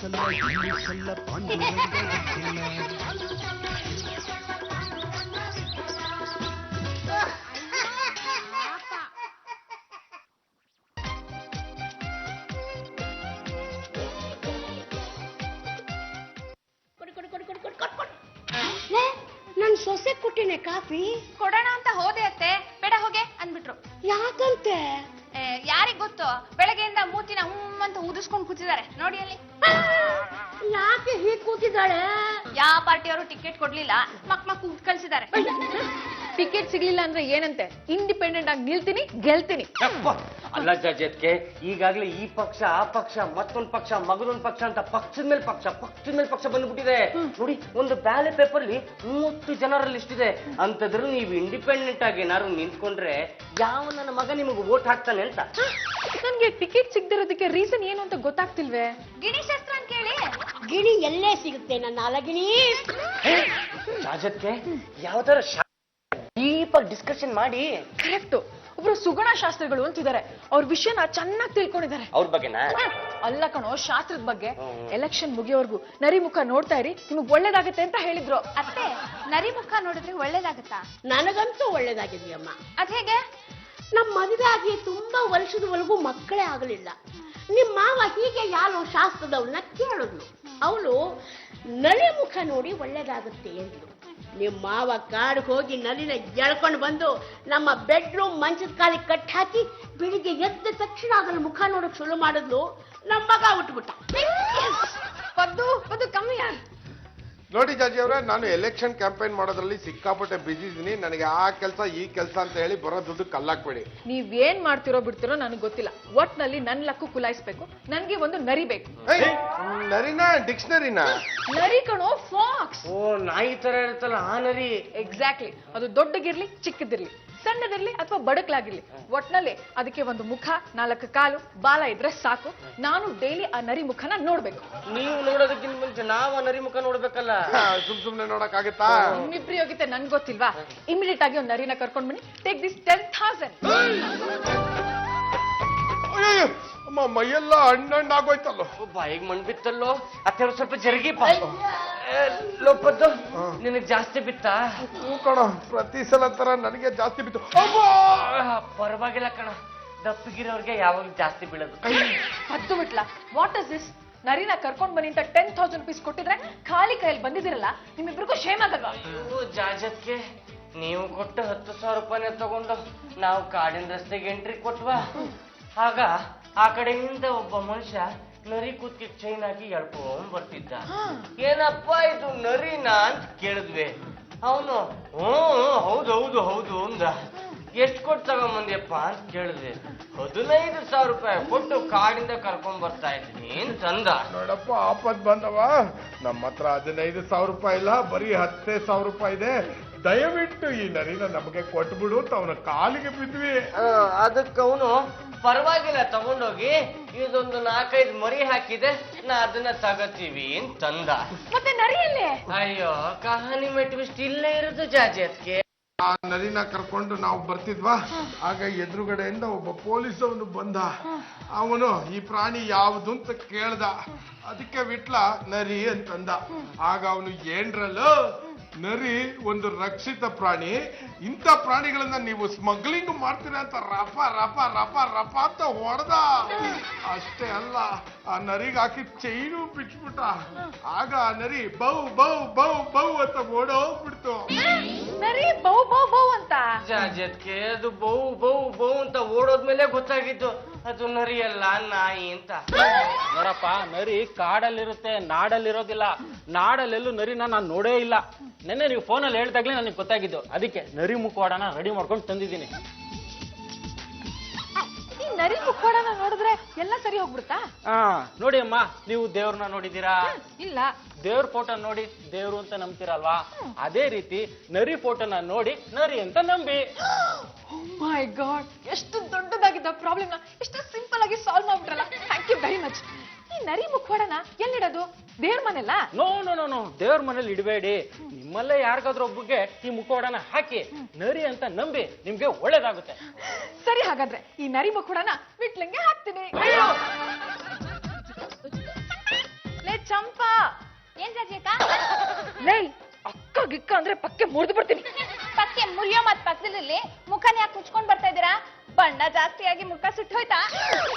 ಸಲ್ಲ ಇಲ್ಲಿ ಸಲ್ಲ ಪಾಂಡುರಂಗ ನನ್ ಸೊಸೆ ಕೊಟ್ಟಿನಿ ಕಾಫಿ ಕೊಡೋಣ ಅಂತ ಹೋದೆ ಅತ್ತೆ, ಬೇಡ ಹೋಗೆ ಅಂದ್ಬಿಟ್ರು. ಯಾಕಂತೆ? ಯಾರಿಗ್ ಗೊತ್ತು, ಬೆಳಗ್ಗೆಯಿಂದ ಮೂತಿನ ಅಂತ ಊದಿಸ್ಕೊಂಡು ಕೂತಿದ್ದಾರೆ ನೋಡಿ ಅಲ್ಲಿ. ಯಾಕೆ ಹೀಗ್ ಕೂತಿದ್ದಾಳೆ? ಯಾವ ಪಾರ್ಟಿಯವರು ಟಿಕೆಟ್ ಕೊಡ್ಲಿಲ್ಲ, ಮಕ್ ಊಟ ಕಳ್ಸಿದ್ದಾರೆ. ಟಿಕೆಟ್ ಸಿಗ್ಲಿಲ್ಲ ಅಂದ್ರೆ ಏನಂತೆ, ಇಂಡಿಪೆಂಡೆಂಟ್ ಆಗಿ ನಿಲ್ತೀನಿ ಗೆಲ್ತೀನಿ. ಅಲ್ಲ ಜಜ್ಜತ್ಗೆ, ಈಗಾಗ್ಲೇ ಈ ಪಕ್ಷ ಆ ಪಕ್ಷ ಮತ್ತೊಂದ್ ಪಕ್ಷ ಮಗದೊಂದ್ ಪಕ್ಷ ಅಂತ ಪಕ್ಷದ ಮೇಲೆ ಪಕ್ಷ ಬಂದ್ಬಿಟ್ಟಿದೆ ನೋಡಿ. ಒಂದು ಬ್ಯಾಲೆಟ್ ಪೇಪರ್ಲಿ 30 ಜನರ ಲಿಸ್ಟ್ ಇದೆ. ಅಂತಂದ್ರೆ ನೀವು ಇಂಡಿಪೆಂಡೆಂಟ್ ಆಗಿ ಏನಾದ್ರು ನಿಂತ್ಕೊಂಡ್ರೆ ಯಾವ ನನ್ನ ಮಗ ನಿಮಗೆ ವೋಟ್ ಹಾಕ್ತಾನೆ ಅಂತ. ನನ್ಗೆ ಟಿಕೆಟ್ ಸಿಗದಿರೋದಕ್ಕೆ ರೀಸನ್ ಏನು ಅಂತ ಗೊತ್ತಾಗ್ತಿಲ್ವೇ? ಗಿಣಿ ಶಾಸ್ತ್ರ ಅಂತ ಕೇಳಿ. ಗಿಣಿ ಎಲ್ಲೇ ಸಿಗುತ್ತೆ ನನ್ನ ಅಲಗಿಣಿ? ಜಜ್ಜತ್ಗೆ ಯಾವ್ದಾರ ಡೀಪಾಗಿ ಡಿಸ್ಕಷನ್ ಮಾಡಿ. ಕರೆಕ್ಟ್. ಒಬ್ರು ಸುಗುಣ ಶಾಸ್ತ್ರಿಗಳು ಅಂತಿದ್ದಾರೆ, ಅವ್ರ ವಿಷಯನ ಚೆನ್ನಾಗಿ ತಿಳ್ಕೊಂಡಿದ್ದಾರೆ. ಅವ್ರ ಬಗ್ಗೆನಾ? ಅಲ್ಲ ಕಣೋ, ಶಾಸ್ತ್ರದ ಬಗ್ಗೆ. ಎಲೆಕ್ಷನ್ ಮುಗಿಯೋವರೆಗೂ ನರಿಮುಖ ನೋಡ್ತಾ ಇರಿ, ನಿಮಗ್ ಒಳ್ಳೇದಾಗತ್ತೆ ಅಂತ ಹೇಳಿದ್ರು. ಅತ್ತೆ, ನರಿಮುಖ ನೋಡಿದ್ರೆ ಒಳ್ಳೇದಾಗತ್ತಾ? ನನಗಂತೂ ಒಳ್ಳೇದಾಗಿದೆಯಮ್ಮ. ಅದ್ ಹೇಗೆ? ನಮ್ಮ ಮದುವೆ ಆಗಿ ತುಂಬಾ ವರ್ಷದವರೆಗೂ ಮಕ್ಕಳೇ ಆಗಲಿಲ್ಲ. ನಿಮ್ಮ ಮಾವ ಹೀಗೆ ಯಾರೋ ಶಾಸ್ತ್ರದವ್ರನ್ನ ಕೇಳಿದ್ಲು. ಅವಳು ನಲಿ ಮುಖ ನೋಡಿ ಒಳ್ಳೇದಾಗುತ್ತೆ ಎಂದ್ಲು. ನಿಮ್ಮ ಮಾವ ಕಾಡಿಗೆ ಹೋಗಿ ನಲಿನ ಎಳ್ಕೊಂಡು ಬಂದು ನಮ್ಮ ಬೆಡ್ರೂಮ್ ಮಂಚದ ಕಾಲಿಗೆ ಕಟ್ ಹಾಕಿ ಬೆಳಿಗ್ಗೆ ಎದ್ದ ತಕ್ಷಣ ಅದ್ರ ಮುಖ ನೋಡಕ್ ಶುರು ಮಾಡಿದ್ಲು. ನಮ್ಮ ಮಗ ಉಟ್ಬಿಟ್ಟ. ಪದ್ದು ಕಮ್ಮಿ ಯಾರು ನೋಡಿ ಜಾಜಿ ಅವರೇ, ನಾನು ಎಲೆಕ್ಷನ್ ಕ್ಯಾಂಪೇನ್ ಮಾಡೋದ್ರಲ್ಲಿ ಸಿಕ್ಕಾಪಟ್ಟೆ ಬಿಸಿ ಇದೀನಿ. ನನಗೆ ಆ ಕೆಲಸ ಈ ಕೆಲಸ ಅಂತ ಹೇಳಿ ಬರೋ ದುಡ್ಡು ಕಲ್ಲಾಕ್ಬೇಡಿ. ನೀವೇನ್ ಮಾಡ್ತಿರೋ ಬಿಡ್ತಿರೋ ನನಗೆ ಗೊತ್ತಿಲ್ಲ. ಒಟ್ನಲ್ಲಿ ನನ್ ಲಕ್ಕು ಕುಲಾಯಿಸ್ಬೇಕು. ನನ್ಗೆ ಒಂದು ನರಿ ಬೇಕು. ನರಿನಾ? ಡಿಕ್ಷನರಿನಾ? ನರಿ ಕಣೋ, ಫಾಕ್ಸ್. ಓ, ನಾಯಿ ತರ ಇರುತ್ತಲ್ಲ ಆ ನರಿ. ಎಕ್ಸಾಕ್ಟ್ಲಿ. ಅದು ದೊಡ್ಡಗಿರ್ಲಿ ಚಿಕ್ಕದಿರ್ಲಿ, ಸಣ್ಣದಿರ್ಲಿ ಅಥವಾ ಬಡಕ್ಲಾಗಿರ್ಲಿ, ಒಟ್ನಲ್ಲಿ ಅದಕ್ಕೆ ಒಂದು ಮುಖ, 4 ಕಾಲು, ಬಾಲ ಇದ್ರೆ ಸಾಕು. ನಾನು ಡೈಲಿ ಆ ನರಿ ಮುಖನ ನೋಡ್ಬೇಕು. ನೀವು ನೋಡೋದಕ್ಕಿಂತ ಮುಂಚೆ ನಾವು ಆ ನರಿ ಮುಖ ನೋಡ್ಬೇಕಲ್ಲ. ಸುಮ್ನೆ ನೋಡಕ್ ಆಗತ್ತಾ? ನಿಮ್ಮಿಬ್ರು ಯೋಗ್ಯತೆ ನನ್ಗೆ ಗೊತ್ತಿಲ್ವಾ? ಇಮಿಡಿಯೇಟ್ ಆಗಿ ಒಂದು ನರಿನ ಕರ್ಕೊಂಡ್ ಬನ್ನಿ. Take this 10,000. ಅಮ್ಮ, ಮೈಯೆಲ್ಲ ಹಣ್ಣಾಗೋಯ್ತಲ್ಲೋ. ಬಾಯಿಗೆ ಮಣ್ ಬಿತ್ತಲ್ಲೋ. ಅತ್ತೆ ಸ್ವಲ್ಪ ಜರುಗಿ ಲೋಪದ್ದು. ನಿನಗ್ ಜಾಸ್ತಿ ಬಿತ್ತಾ? ಕಣ, ಪ್ರತಿ ಸಲ ತರ ನನಗೆ ಜಾಸ್ತಿ ಬಿತ್ತು. ಪರವಾಗಿಲ್ಲ ಕಣ, ದಪ್ಪಗಿರೋರ್ಗೆ ಯಾವಾಗ ಜಾಸ್ತಿ ಬೀಳೋದು. ಹತ್ತು ಬಿಟ್ಲ. What is this? ನರಿನ ಕರ್ಕೊಂಡ್ ಬನ್ನಿ ಅಂತ 10,000 rupees ಕೊಟ್ಟಿದ್ರೆ ಖಾಲಿ ಕೈಯಲ್ಲಿ ಬಂದಿದ್ದೀರಲ್ಲ, ನಿಮ್ಮಿಬ್ರಿಗೂ ಶೇಮ್ ಆಗಲ್ವಾ? ಜಾಜತ್ಗೆ ನೀವು ಕೊಟ್ಟು 10,000 ರೂಪಾಯಿನ ತಗೊಂಡು ನಾವು ಕಾಡಿನ ರಸ್ತೆಗೆ ಎಂಟ್ರಿ ಕೊಟ್ವಾ. ಆಗ ಆ ಕಡೆಯಿಂದ ಒಬ್ಬ ಮನುಷ್ಯ ನರಿ ಕೂತ್ಗೆ ಚೈನ್ ಹಾಕಿ ಎಳ್ಕೊಂಡ್ ಬರ್ತಿದ್ದ. ಏನಪ್ಪ ಇದು ನರಿನಾ ಅಂತ ಕೇಳಿದ್ವಿ. ಅವನು ಹೌದು ಅಂದ. ಎಷ್ಟು ಕೊಟ್ಟು ತಗೊಂಬಂದ್ಯಪ್ಪ ಅಂತ ಕೇಳಿದ್ವಿ. 15,000 ರೂಪಾಯಿ ಕೊಟ್ಟು ಕಾಡಿಂದ ಕರ್ಕೊಂಡ್ ಬರ್ತಾ ಇದ್ದೀನಿ ಅಂತಂದ. ನೋಡಪ್ಪ, ಆಪತ್ ಬಂದವ. ನಮ್ಮ ಹತ್ರ 15,000 ರೂಪಾಯಿ ಇಲ್ಲ, ಬರೀ 10,000 ರೂಪಾಯಿ ಇದೆ. ದಯವಿಟ್ಟು ಈ ನರಿನ ನಮಗೆ ಕೊಟ್ಬಿಡು ಅಂತ ಅವನ ಕಾಲಿಗೆ ಬಿದ್ವಿ. ಅದಕ್ಕೆ ಅವನು ಪರವಾಗಿಲ್ಲ ತಗೊಂಡೋಗಿ, ಇದೊಂದು 4-5 ಮರಿ ಹಾಕಿದೆ, ನಾ ಅದನ್ನ ತಗತೀವಿ ಅಂತಂದ. ಮತ್ತೆ ನರಿಯಲ್ಲೇ? ಅಯ್ಯೋ, ಕಹಾನಿ ಮೆಟ್ವಿಸ್ಟ್ ಇಲ್ಲೇ ಇರೋದು ಜಾಜಿ. ಅದಕ್ಕೆ ಆ ನರಿನ ಕರ್ಕೊಂಡು ನಾವು ಬರ್ತಿದ್ವಾ, ಆಗ ಎದುರುಗಡೆಯಿಂದ ಒಬ್ಬ ಪೊಲೀಸ್ ಅವನು ಬಂದ. ಅವನು ಈ ಪ್ರಾಣಿ ಯಾವುದು ಅಂತ ಕೇಳ್ದ. ಅದಕ್ಕೆ ವಿಟ್ಲ ನರಿ ಅಂತಂದ. ಆಗ ಅವನು ಏನ್ರಲ್ಲ, ನರಿ ಒಂದು ರಕ್ಷಿತ ಪ್ರಾಣಿ, ಇಂಥ ಪ್ರಾಣಿಗಳನ್ನ ನೀವು ಸ್ಮಗ್ಲಿಂಗ್ ಮಾಡ್ತೀರಾ ಅಂತ ರಪ ರಪ ರಪ ರಪ ಅಂತ ಹೊಡೆದ. ಅಷ್ಟೇ ಅಲ್ಲ, ಆ ನರಿಗೆ ಹಾಕಿ ಚೈನು ಬಿಚ್ಬಿಟ್ಟ. ಆಗ ಆ ನರಿ ಬೌ ಬೌ ಬೌ ಬೌ ಅಂತ ಓಡೋಗ್ಬಿಡ್ತು. ನರಿ ಬೌ ಬೌ ಬೌ ಅಂತ? ಜಾಜತ್ಗೆ ಅದು ಬೌ ಬೌ ಬೌ ಅಂತ ಓಡೋದ್ಮೇಲೆ ಗೊತ್ತಾಗಿದ್ದು ಅದು ನರಿ ಅಲ್ಲ, ನಾಯಿ ಅಂತ. ನೋಡಪ್ಪ, ನರಿ ಕಾಡಲ್ಲಿರುತ್ತೆ, ನಾಡಲ್ಲಿರೋದಿಲ್ಲ. ನಾಡಲ್ಲೆಲ್ಲೂ ನರಿನ ನಾನು ನೋಡೇ ಇಲ್ಲ. ನೆನ್ನೆ ನೀವು ಫೋನಲ್ಲಿ ಹೇಳ್ದಾಗ್ಲೇ ನನಗೆ ಗೊತ್ತಾಗಿದ್ದು. ಅದಕ್ಕೆ ನರಿ ಮುಖವಾಡನ ರೆಡಿ ಮಾಡ್ಕೊಂಡು ತಂದಿದ್ದೀನಿ. ಈ ನರಿ ಮುಖವಾಡನ ನೋಡಿದ್ರೆ ಎಲ್ಲ ಸರಿ ಹೋಗ್ಬಿಡುತ್ತಾ? ನೋಡಿ ಅಮ್ಮ, ನೀವು ದೇವ್ರನ್ನ ನೋಡಿದೀರಾ? ಇಲ್ಲ. ದೇವ್ರ ಫೋಟೋ ನೋಡಿ ದೇವ್ರು ಅಂತ ನಂಬ್ತಿರಲ್ವಾ, ಅದೇ ರೀತಿ ನರಿ ಫೋಟೋನ ನೋಡಿ ನರಿ ಅಂತ ನಂಬಿ. ಮೈ ಗಾಡ್, ಎಷ್ಟು ದೊಡ್ಡದಾಗಿದ್ದ ಪ್ರಾಬ್ಲಮ್ನ ಎಷ್ಟು ಸಿಂಪಲ್ ಆಗಿ ಸಾಲ್ವ್ ಮಾಡ್ಬಿಟ್ರಲ್ಲ. Thank you very much. ಈ ನರಿ ಮುಖವಾಡನ ಎಲ್ಲಿಡೋದು? ದೇವ್ರ ಮನೆಲ್ಲ? ನೋ ನೋ ನೋ ನೋ, ದೇವ್ರ ಮನೇಲಿ ಇಡಬೇಡಿ. ನಿಮ್ಮಲ್ಲೇ ಯಾರಿಗಾದ್ರೂ ಒಬ್ಬಗೆ ಈ ಮುಖವಾಡನ ಹಾಕಿ ನರಿ ಅಂತ ನಂಬಿ, ನಿಮ್ಗೆ ಒಳ್ಳೇದಾಗುತ್ತೆ. ಸರಿ, ಹಾಗಾದ್ರೆ ಈ ನರಿ ಮುಖವಾಡನ ವಿಟ್ಲಂಗೆ ಹಾಕ್ತೀನಿ. ಮುರಿದು ಬಿಡ್ತೀನಿ. ಪಕ್ಕೆ ಮುರಿಯೋ ಮತ್ ಪಕ್ಕದಲ್ಲಿ ಮುಖನ ಯಾಕೆ ಮುಚ್ಕೊಂಡ್ ಬರ್ತಾ ಇದ್ದೀರಾ? ಬಣ್ಣ ಜಾಸ್ತಿಯಾಗಿ ಮುಖ ಸುಟ್ಟೋಯ್ತಾ?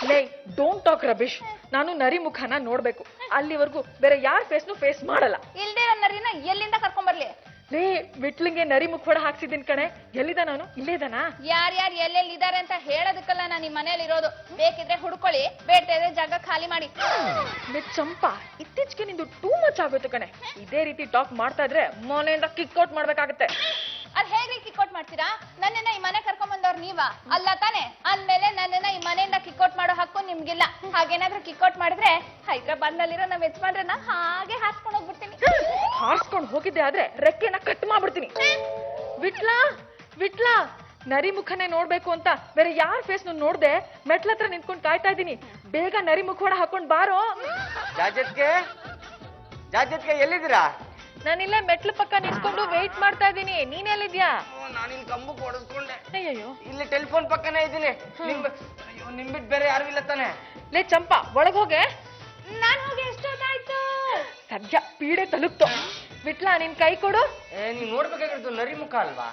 ಲೇ ಡೋಂಟ್ ಟಾಕ್ ರಬೇಶ್. ನಾನು ನರಿ ಮುಖನ ನೋಡ್ಬೇಕು. ಅಲ್ಲಿವರೆಗೂ ಬೇರೆ ಯಾರ ಫೇಸ್ನು ಫೇಸ್ ಮಾಡಲ್ಲ. ಇಲ್ದೇ ನರಿನ ಎಲ್ಲಿಂದ ಕರ್ಕೊಂಡ್ ಬರ್ಲಿ? ಲೇ ವಿಟ್ಲಿಂಗೆ ನರಿ ಮುಖವಾಡ ಹಾಕ್ಸಿದ್ದೀನಿ ಕಣೆ. ಎಲ್ಲಿದ ನಾನು? ಇಲ್ಲೇ ಇದಾನಾ? ಯಾರ್ಯಾರು ಎಲ್ಲೆಲ್ಲಿ ಇದಾರೆ ಅಂತ ಹೇಳೋದಕ್ಕಲ್ಲ ನಾನು ಈ ಮನೇಲಿ ಇರೋದು. ಬೇಕಿದ್ರೆ ಹುಡ್ಕೊಳ್ಳಿ, ಬೇಡ ಇದ್ರೆ ಜಾಗ ಖಾಲಿ ಮಾಡಿ. ಲೇ ಚಂಪಾ, ಇತ್ತೀಚೆಗೆ ನಿಂದು ಟೂ ಮಚ್ ಆಗೋಯ್ತು ಕಣೆ. ಇದೇ ರೀತಿ ಟಾಕ್ ಮಾಡ್ತಾ ಇದ್ರೆ ಮನೆಯಿಂದ ಕಿಕ್ಔಟ್ ಮಾಡ್ಬೇಕಾಗತ್ತೆ. ಅದ್ ಹೇಗ್ರಿ ಕಿಕ್ಔಟ್ ಮಾಡ್ತೀರಾ? ನನ್ನನ್ನ ಈ ಮನೆ ಕರ್ಕೊಂಡ್ ಬಂದವ್ರು ನೀವಾ ಅಲ್ಲ ತಾನೆ? ಅಂದ್ಮೇಲೆ ನನ್ನನ್ನ ಈ ಮನೆಯಿಂದ ಕಿಕ್ಔಟ್ ಮಾಡೋ ಹಕ್ಕು ನಿಮ್ಗಿಲ್ಲ. ಹಾಗೇನಾದ್ರೂ ಕಿಕ್ಔಟ್ ಮಾಡಿದ್ರೆ ಹೈದರಾಬಾದ್ ನಲ್ಲಿರೋ ನಾವ್ ಯಜಮಾನ್ರನ್ನ ಹಾಗೆ ಹಾಸ್ಕೊಂಡ್ ಹೋಗ್ಬಿಡ್ತೀನಿ. ಹಾರ್ಸ್ಕೊಂಡ್ ಹೋಗಿದ್ದೆ ಆದ್ರೆ ರೆಕ್ಕೆನ ಕಟ್ ಮಾಡ್ಬಿಡ್ತೀನಿ. ವಿಟ್ಲಾ ವಿಟ್ಲಾ, ನರಿ ಮುಖನೇ ನೋಡ್ಬೇಕು ಅಂತ ಬೇರೆ ಯಾರ ಫೇಸ್ ನೋಡ್ದೆ ಮೆಟ್ಲತ್ರ ನಿಂತ್ಕೊಂಡ್ ಕಾಯ್ತಾ ಇದ್ದೀನಿ. ಬೇಗ ನರಿ ಮುಖವಾಡ ಹಾಕೊಂಡ್ ಬಾರೋ. ಜಾಜತ್ಗೆ ಎಲ್ಲಿದ್ದೀರಾ? ನಾನಿಲ್ಲೇ ಮೆಟ್ಲು ಪಕ್ಕ ನಿಂತ್ಕೊಂಡು ವೇಟ್ ಮಾಡ್ತಾ ಇದ್ದೀನಿ. ನೀನ್ ಎಲ್ಲಿದ್ಯಾ? ನಾನಿನ್ ಕಂಬು ಕೊಡಿಸ್ಕೊಂಡೆ. ಅಯ್ಯಯ್ಯೋ, ಇಲ್ಲಿ ಟೆಲಿಫೋನ್ ಪಕ್ಕನೇ ಇದ್ದೀನಿ. ನಿಮ್ಬಿಟ್ ಬೇರೆ ಯಾರು ಇಲ್ಲ ತಾನೆ? ಲೇ ಚಂಪಾ, ಒಳಗ್ ಹೋಗೆ. ನಾನ್ ಹೋಗಿ ಎಷ್ಟೊತ್ತಾಯ್ತು? ಸದ್ಯ ಪೀಡೆ ತಲುಪ್ತು. ವಿಟ್ಲಾ, ನಿನ್ ಕೈ ಕೊಡು. ನೀನ್ ನೋಡ್ಬೇಕಾಗಿರೋದು ನರಿ ಮುಖ ಅಲ್ವಾ?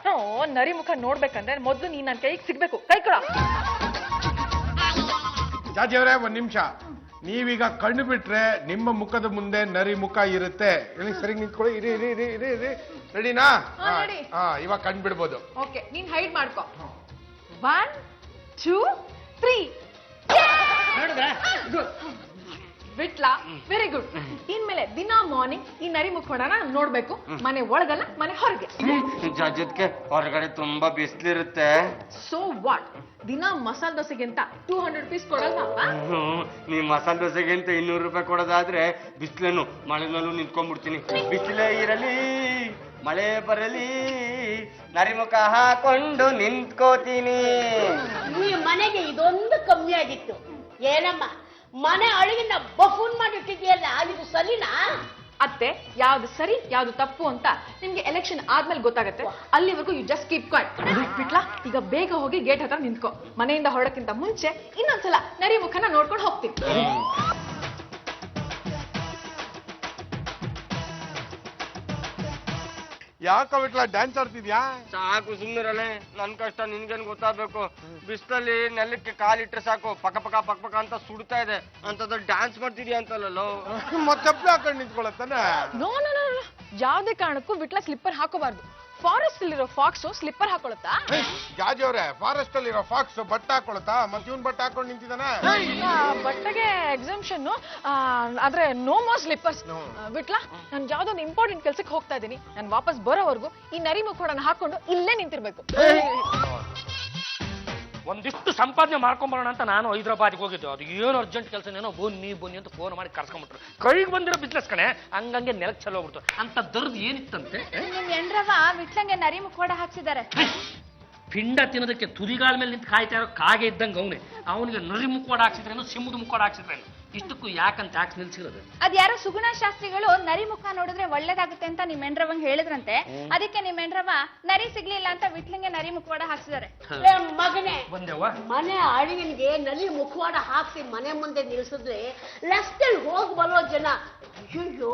ನರಿ ಮುಖ ನೋಡ್ಬೇಕಂದ್ರೆ ಮೊದ್ಲು ನೀನ್ ನನ್ ಕೈಗೆ ಸಿಗ್ಬೇಕು. ಕೈ ಕೊಡ. ಜಾಜಿ ಅವರೇ, ಒಂದ್ ನಿಮಿಷ. ನೀವೀಗ ಕಣ್ಣು ಬಿಟ್ರೆ ನಿಮ್ಮ ಮುಖದ ಮುಂದೆ ನರಿ ಮುಖ ಇರುತ್ತೆ. ಸರಿ ನಿಂತ್ಕೊಳ್ಳಿ. ಇರಿ ಇರಿ ಇರಿ ಇರಿ ಇರಿ. ರೆಡಿನಾ? ready. ಇವಾಗ ಕಣ್ ಬಿಡ್ಬೋದು. ಓಕೆ, ನೀನ್ ಹೈಡ್ ಮಾಡ್ಕೋ. 1 2 3. Vitla, very good. ಇನ್ಮೇಲೆ ದಿನ ಮಾರ್ನಿಂಗ್ ಈ ನರಿ ಮುಖವಾಡನ ನೋಡ್ಬೇಕು. ಮನೆ ಒಳಗಲ್ಲ, ಮನೆ ಹೊರಗೆ. ಜಾಜತ್ಗೆ ಹೊರಗಡೆ ತುಂಬಾ ಬಿಸಿಲಿರುತ್ತೆ. So what? ದಿನ ಮಸಾಲೆ ದೋಸೆಗೆ ಅಂತ 200 rupees ಕೊಡಲ್ವಾ? ನೀ ಮಸಾಲೆ ದೋಸೆಗೆ ಅಂತ 200 ರೂಪಾಯಿ ಕೊಡೋದಾದ್ರೆ ಬಿಸಿಲೇನು ಮಳೆನಲ್ಲೂ ನಿಂತ್ಕೊಂಡ್ಬಿಡ್ತೀನಿ. ಬಿಸಿಲೇ ಇರಲಿ ಮಳೆ ಬರಲಿ ನರಿಮುಖ ಹಾಕೊಂಡು ನಿಂತ್ಕೋತೀನಿ. ಈ ಮನೆಗೆ ಇದೊಂದು ಕಮ್ಮಿ ಆಗಿತ್ತು. ಏನಮ್ಮ, ಮನೆ ಅಳಿಗಿನ ಬಫೂನ್ ಮಾಡಿಟ್ಟಿದೆಯಲ್ಲ, ಇದು ಸರಿನಾ? ಅತ್ತೆ, ಯಾವ್ದು ಸರಿ ಯಾವ್ದು ತಪ್ಪು ಅಂತ ನಿಮ್ಗೆ ಎಲೆಕ್ಷನ್ ಆದ್ಮೇಲೆ ಗೊತ್ತಾಗತ್ತೆ. ಅಲ್ಲಿವರೆಗೂ ಯು ಜಸ್ಟ್ ಕೀಪ್ ಕ್ವೈಟ್. ಬಿಟ್ಲಾ, ಈಗ ಬೇಗ ಹೋಗಿ ಗೇಟ್ ಹತ್ರ ನಿಂತ್ಕೋ. ಮನೆಯಿಂದ ಹೊರಡಕ್ಕಿಂತ ಮುಂಚೆ ಇನ್ನೊಂದ್ಸಲ ನರಿ ಮುಖನ ನೋಡ್ಕೊಂಡು ಹೋಗ್ತೀನಿ. ಯಾಕ ಬಿಟ್ಲ ಡ್ಯಾನ್ಸ್ ಆಡ್ತಿದ್ಯಾ? ಸಾಕು ಸುಮ್ಮನಿರಲೆ, ನನ್ ಕಷ್ಟ ನಿನ್ಗೇನ್ ಗೊತ್ತಾಗ್ಬೇಕು? ಬಿಸಿಲಲ್ಲಿ ನೆಲಕ್ಕೆ ಕಾಲಿಟ್ರೆ ಸಾಕು ಪಕ್ಕ ಪಕ್ಕ ಪಕ್ಕ ಪಕ್ಕ ಅಂತ ಸುಡ್ತಾ ಇದೆ. ಅಂತದ ಡ್ಯಾನ್ಸ್ ಮಾಡ್ತಿದ್ಯಾ ಅಂತಲ್ಲೋ? ಮತ್ತೆ ಹಾಕೊಂಡು ನಿಂತ್ಕೊಳತ್ತಾನೆ. ನೋ ನೋ ನೋ, ಯಾವ್ದೇ ಕಾರಣಕ್ಕೂ ವಿಟ್ಲ ಸ್ಲಿಪ್ಪರ್ ಹಾಕೋಬಾರ್ದು. ಫಾರೆಸ್ಟ್ ಅಲ್ಲಿರೋ ಫಾಕ್ಸ್ ಸ್ಲಿಪ್ಪರ್ ಹಾಕೊಳತ್ತಾ? ಜಾಜಿ ಅವ್ರೆ, ಫಾರೆಸ್ಟ್ ಅಲ್ಲಿರೋ ಫಾಕ್ಸ್ ಬಟ್ಟೆ ಹಾಕೊಳತ್ತಾ? ಮತ್ತೆ ಇವ್ನ್ ಬಟ್ಟೆ ಹಾಕೊಂಡು ನಿಂತಿದ್ದಾನೆ. ಬಟ್ಟೆಗೆ ಎಕ್ಸಾಮ್ಷನ್, ಆದ್ರೆ ನೋ ಮೋರ್ ಸ್ಲಿಪ್ಪರ್ಸ್. ವಿಟ್ಲಾ, ನಾನು ಯಾವ್ದೊಂದು ಇಂಪಾರ್ಟೆಂಟ್ ಕೆಲ್ಸಕ್ಕೆ ಹೋಗ್ತಾ ಇದ್ದೀನಿ. ನಾನು ವಾಪಸ್ ಬರೋವರೆಗೂ ಈ ನರಿ ಮುಖವಾಡನ ಹಾಕೊಂಡು ಇಲ್ಲೇ ನಿಂತಿರ್ಬೇಕು. ಒಂದಿಷ್ಟು ಸಂಪಾದನೆ ಮಾಡ್ಕೊಂಬರೋಣ ಅಂತ ನಾನು ಹೈದರಾಬಾದ್ಗೆ ಹೋಗಿದ್ದು. ಅದು ಏನು ಅರ್ಜೆಂಟ್ ಕೆಲಸ ಏನೋ ಬನ್ನಿ ಬನ್ನಿ ಅಂತ ಫೋನ್ ಮಾಡಿ ಕರ್ಸ್ಕೊಂಡ್ಬಿಟ್ರು. ಕೈಗೆ ಬಂದಿರೋ ಬಿಸ್ನೆಸ್ ಕಣೆ, ಹಂಗಂಗೆ ನೆಲಕ್ಕೆ ಚೆಲ್ಲೋಗ್ಬಿಡ್ತು. ಅಂತ ದರ್ದು ಏನಿತ್ತಂತೆ? ನಿಮ್ ಎಂಡ್ರವ ವಿಟ್ಲಂಗೆ ನರಿ ಮುಖವಾಡ ಹಾಕ್ಸಿದ್ದಾರೆ. ಪಿಂಡ ತಿನ್ನೋದಕ್ಕೆ ತುದಿಗಾಲ ಮೇಲೆ ನಿಂತು ಕಾಯ್ತಾ ಇರೋ ಕಾಗೆ ಇದ್ದಂಗೆ ಅವನಿಗೆ ನರಿ ಮುಖವಾಡ ಹಾಕ್ಸಿದ್ರೇನು ಸಿಂಹದ ಮುಖವಾಡ ಹಾಕ್ಸಿದ್ರೇನು? ಇಷ್ಟಕ್ಕೂ ಯಾಕಂತ ಟ್ಯಾಕ್ಸ್ ನಿಲ್ಸಿರೋದು? ಅದ್ಯಾರೋ ಸುಗುಣ ಶಾಸ್ತ್ರಿಗಳು ನರಿ ಮುಖ ನೋಡಿದ್ರೆ ಒಳ್ಳೇದಾಗುತ್ತೆ ಅಂತ ನಿಮ್ ಎಂಡ್ರವಂಗ್ ಹೇಳಿದ್ರಂತೆ. ಅದಕ್ಕೆ ನಿಮ್ ಎಂಡ್ರವ ನರಿ ಸಿಗ್ಲಿಲ್ಲ ಅಂತ ವಿಟ್ಲಂಗೆ ನರಿ ಮುಖವಾಡ ಹಾಕ್ಸಿದ್ದಾರೆ. ಮಗನೇ, ಬಂದೆವ್ವ. ಮನೆ ಅಳಿಗನಿಗೆ ನರಿ ಮುಖವಾಡ ಹಾಕಿ ಮನೆ ಮುಂದೆ ನಿಲ್ಸಿದ್ರೆ ರಸ್ತೆಯಲ್ಲಿ ಹೋಗಿ ಬರೋ ಜನ, ಅಯ್ಯೋ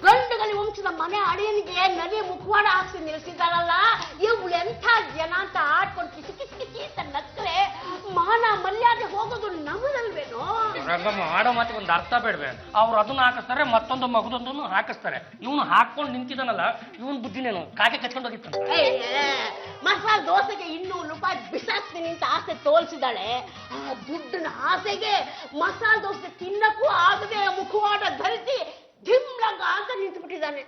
ಗಂಡುಗಲಿ ವಂಶದ ಮನೆ ಅಳಿಯನಿಗೆ ನರಿ ಮುಖವಾಡ ಹಾಕಿ ನಿಲ್ಸಿದಾರಲ್ಲ, ಇವ್ಳು ಎಂಥ ಜನ ಅಂತ ಆಡ್ಕೊಂಡು ಕಿಸಿ ಕಿಸಿ ಕಿಸಿ ಅಂತ ನಕ್ಕರೆ ಮಾನ ಮರ್ಯಾದೆ ಹೋಗೋದು ನಮ್ಮದಲ್ವೇನೋ? ರಂಗಮ್ಮ ಆಡೋ ಮಾತಿಗೆ ಒಂದು ಅರ್ಥ ಬೇಡವೆ? ಅವ್ರು ಅದನ್ನ ಹಾಕಿಸ್ತಾರೆ, ಮತ್ತೊಂದು ಮಗದೊಂದನ್ನು ಹಾಕಿಸ್ತಾರೆ. ಇವನು ಹಾಕೊಂಡು ನಿಂತಿದ್ದಾನಲ್ಲ, ಇವನ್ ಬುದ್ಧಿನೇನು ಕಾಗೆ ಕಚ್ಕೊಂಡು ಹೋಗಿತ್ತು. ಮಸಾಲೆ ದೋಸೆಗೆ 200 ರೂಪಾಯಿ ಬಿಸಾಕ್ತೀನಿ ಅಂತ ಆಸೆ ತೋರಿಸಿದಾಳೆ. ಆ ದುಡ್ಡಿನ ಆಸೆಗೆ ಮಸಾಲೆ ದೋಸೆ ತಿನ್ನಕ್ಕೂ ಆಗದೆ ಮುಖವಾಡ ಧರಿಸಿ ಧಿಮ್ಲಂಗ ಅಂತ ನಿಂತು ಬಿಟ್ಟಿದ್ದಾನೆ.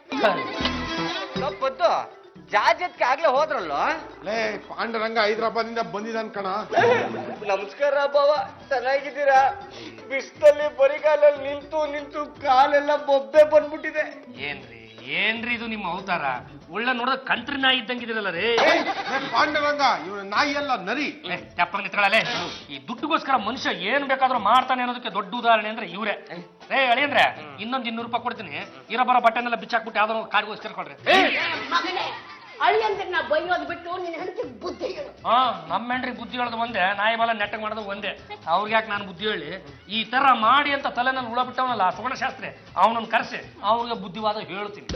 ತಪ್ಪತ್ತು ಜಾಜತ್ಗೆ ಆಗ್ಲೇ ಹೋದ್ರಲ್ಲ? ಲೇ ಪಾಂಡುರಂಗ ಹೈದರಾಬಾದಿಂದ ಬಂದಿದ್ದಾನ ಕಣ. ನಮಸ್ಕಾರ ಬಾವ, ಚೆನ್ನಾಗಿದ್ದೀರಾ? ಬಿಸಿಲಲ್ಲಿ ಬರಿಗಾಲಲ್ಲಿ ನಿಂತು ನಿಂತು ಕಾಲೆಲ್ಲ ಬೊಬ್ಬೆ ಬಂದ್ಬಿಟ್ಟಿದೆ. ಏನ್ರಿ ಇದು ನಿಮ್ಮ ಅವತಾರ? ಒಳ್ಳೆ ನೋಡೋದ ಕಂಟ್ರಿ ನಾಯಿ ಇದ್ದಂಗಿದಿರಲ್ಲ ರೇ. ಪಾಂಡುರಂಗ, ಇವನು ನಾಯಿ ಅಲ್ಲ ನರಿ. ತೆಪ್ಪಂಗ್ ನಿಂತ್ಕೊಳ್ಳಲೆ. ಈ ದುಡ್ಡುಗೋಸ್ಕರ ಮನುಷ್ಯ ಏನ್ ಬೇಕಾದ್ರೂ ಮಾಡ್ತಾನೆ ಅನ್ನೋದಕ್ಕೆ ದೊಡ್ಡ ಉದಾಹರಣೆ ಅಂದ್ರೆ ಇವ್ರೆ. ರೇ ಅಳಿಯಂದ್ರೆ, ಇನ್ನೊಂದು 200 ರೂಪಾಯಿ ಕೊಡ್ತೀನಿ. ಇರೋ ಬರೋ ಬಟ್ಟೆನೆಲ್ಲ ಬಿಚ್ಚಾಕ್ಬಿಟ್ಟು ಯಾವ್ದೋ ಕಾಡಿಗೋಸ್ಕರ ಕೊಡ್ರಿ. ಮಗನೇ, ಅಳಿಯಂದ್ರೆ ನಾ ಬೈಯೋದು ಬಿಟ್ಟು ನಿನ್ನ ಹೆಂಡತಿ ಬುದ್ಧಿ ಹೇಳು. ನಮ್ಮ ಹೆಂಡ್ರಿ ಬುದ್ಧಿ ಹೇಳೋದು ಒಂದೇ, ನಾಯಿ ಬಾಲ ನೆಟ್ಟಗ್ ಮಾಡೋದು ಒಂದೇ. ಅವ್ರಿಗೆ ಯಾಕೆ ನಾನು ಬುದ್ಧಿ ಹೇಳಿ? ಈ ತರ ಮಾಡಿ ಅಂತ ತಲೆನಲ್ಲಿ ಹುಳ ಬಿಟ್ಟವನಲ್ಲ ಸುಗುಣ ಶಾಸ್ತ್ರಿ, ಅವನನ್ನು ಕರೆಸಿ ಅವ್ರಿಗೆ ಬುದ್ಧಿವಾದ ಹೇಳ್ತೀನಿ.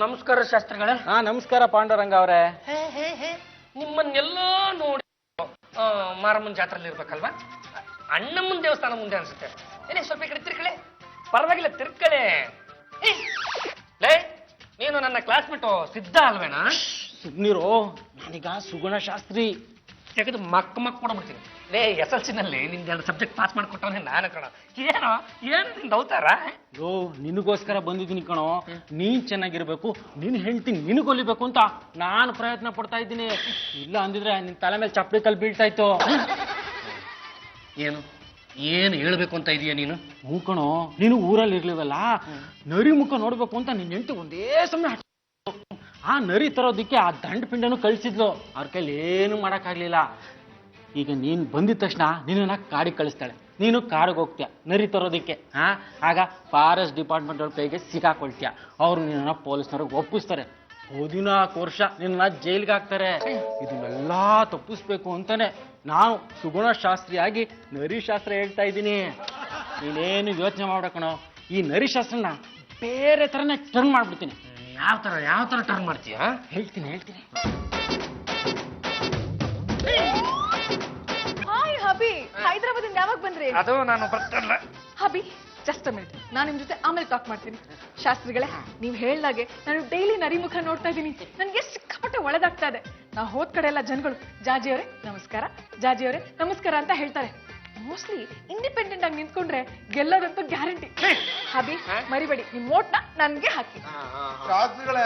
ನಮಸ್ಕಾರ ಶಾಸ್ತ್ರಿಗಳೇ. ನಮಸ್ಕಾರ ಪಾಂಡುರಂಗ ಅವರೇ. ನಿಮ್ಮನ್ನೆಲ್ಲ ನೋಡಿ ಮಾರಮ್ಮನ ಜಾತ್ರೆಯಲ್ಲಿ ಇರ್ಬೇಕಲ್ವಾ? ಅಣ್ಣಮ್ಮನ ದೇವಸ್ಥಾನ ಮುಂದೆ ಅನ್ಸುತ್ತೆ. ಏನೇ ಸ್ವಲ್ಪ ಈ ಕಡೆ ತಿರ್ಕಳೆ. ಪರವಾಗಿಲ್ಲ, ತಿರ್ಕಳೆ. ಲೇ, ನೀನು ನನ್ನ ಕ್ಲಾಸ್ಮೇಟು ಸಿದ್ಧ ಅಲ್ವೇನಾ? ಸುಮ್ನಿರೋ, ನಾನೀಗ ಸುಗುಣ ಶಾಸ್ತ್ರಿ. ತೆಗೆದು ಮಕ್ ಕೊಡ್ಬಿಡ್ತೀನಿ. ಲೇ, SLC ನಲ್ಲಿ ನಿಂದ 2 ಸಬ್ಜೆಕ್ಟ್ ಪಾಸ್ ಮಾಡ್ಕೊಟ್ಟವನೇ ನಾನು ಕಣ. ಏನು ನಿಂದ ಅವತಾರ? ಯೋ, ನಿನಗೋಸ್ಕರ ಬಂದಿದ್ದೀನಿ ಕಣೋ. ನೀನ್ ಚೆನ್ನಾಗಿರ್ಬೇಕು, ನಿನ್ ಹೆಂಡತಿ ನಿನಗೊಲಿಬೇಕು ಅಂತ ನಾನು ಪ್ರಯತ್ನ ಪಡ್ತಾ ಇದ್ದೀನಿ. ಇಲ್ಲ ಅಂದಿದ್ರೆ ನಿನ್ ತಲೆ ಮೇಲೆ ಚಪ್ಪಲಿ ಕಲ್ ಬೀಳ್ತಾ ಇತ್ತು. ಏನು ಹೇಳ್ಬೇಕು ಅಂತ ಇದೀಯ ನೀನು? ಹ್ಞೂ ಕಣೋ, ನೀನು ಊರಲ್ಲಿ ಇರ್ಲಿವಲ್ಲ, ನರಿ ಮುಖ ನೋಡ್ಬೇಕು ಅಂತ ನಿನ್ ಹೆಂಡತಿ ಒಂದೇ ಸಮಯ ಆ ನರಿ ತರೋದಿಕ್ಕೆ ಆ ದಂಡ ಪಿಂಡನು ಕಳಿಸಿದ್ಲು. ಅವ್ರ ಕೈಲಿ ಏನು ಮಾಡೋಕ್ಕಾಗ್ಲಿಲ್ಲ. ಈಗ ನೀನ್ ಬಂದಿದ ತಕ್ಷಣ ನಿನ್ನ ಕಾಡಿಗೆ ಕಳಿಸ್ತಾಳೆ. ನೀನು ಕಾಡಿಗೆ ಹೋಗ್ತೀಯ ನರಿ ತರೋದಿಕ್ಕೆ. ಆಗ ಫಾರೆಸ್ಟ್ ಡಿಪಾರ್ಟ್ಮೆಂಟ್ ಅವ್ರ ಕೈಗೆ ಸಿಕ್ಕಾಕೊಳ್ತೀಯ. ಅವ್ರು ನಿನ್ನ ಪೊಲೀಸ್ನವ್ರಿಗೆ ಒಪ್ಪಿಸ್ತಾರೆ. 14 ವರ್ಷ ನಿನ್ನ ಜೈಲ್ಗೆ ಹಾಕ್ತಾರೆ. ಇದನ್ನೆಲ್ಲ ತಪ್ಪಿಸ್ಬೇಕು ಅಂತಾನೆ ನಾನು ಸುಗುಣ ಶಾಸ್ತ್ರಿಯಾಗಿ ನರಿ ಶಾಸ್ತ್ರ ಹೇಳ್ತಾ ಇದ್ದೀನಿ. ನೀನೇನು ಯೋಚನೆ ಮಾಡ್ಬೇಕಣೋ, ಈ ನರಿ ಶಾಸ್ತ್ರನ ಬೇರೆ ಥರನೇ ಟರ್ನ್ ಮಾಡ್ಬಿಡ್ತೀನಿ. ಯಾವ ತರ ಟರ್ನ್ ಮಾಡ್ತೀಯ? ಹೇಳ್ತೀನಿ. ಹಾಯ್ ಹಬಿ, ಹೈದರಾಬಾದಿಂದ ಯಾವಾಗ ಬಂದ್ರಿ? ಅದು ನಾನು ಬರ್ತಲ್ಲ. ಹಬಿ, ಜಸ್ಟ್ ಮಿನಿಟ್, ನಾನು ನಿಮ್ ಜೊತೆ ಆಮೇಲೆ ಟಾಕ್ ಮಾಡ್ತೀನಿ. ಶಾಸ್ತ್ರಿಗಳೇ, ನೀವ್ ಹೇಳ್ದಾಗೆ ನಾನು ಡೈಲಿ ನರಿಮುಖ ನೋಡ್ತಾ ಇದ್ದೀನಿ. ನನ್ಗೆ ಸಿಕ್ಕಾಪಟ್ಟೆ ಒಳ್ಳೆದಾಗ್ತಾ ಇದೆ. ನಾ ಹೋದ್ ಕಡೆ ಎಲ್ಲ ಜನಗಳು ಜಾಜಿಯವರೇ ನಮಸ್ಕಾರ, ಜಾಜಿಯವರೇ ನಮಸ್ಕಾರ ಅಂತ ಹೇಳ್ತಾರೆ. ಮೋಸ್ಟ್ಲಿ ಇಂಡಿಪೆಂಡೆಂಟ್ ಆಗಿ ನಿಂತ್ಕೊಂಡ್ರೆ ಗೆಲ್ಲೋದಂತೂ ಗ್ಯಾರಂಟಿ. ಹಬಿ, ಮರಿಬೇಡಿ, ನಿಮ್ ಓಟ್ನ ನನ್ಗೆ ಹಾಕಿ. ಶಾಸ್ತ್ರಿಗಳೇ,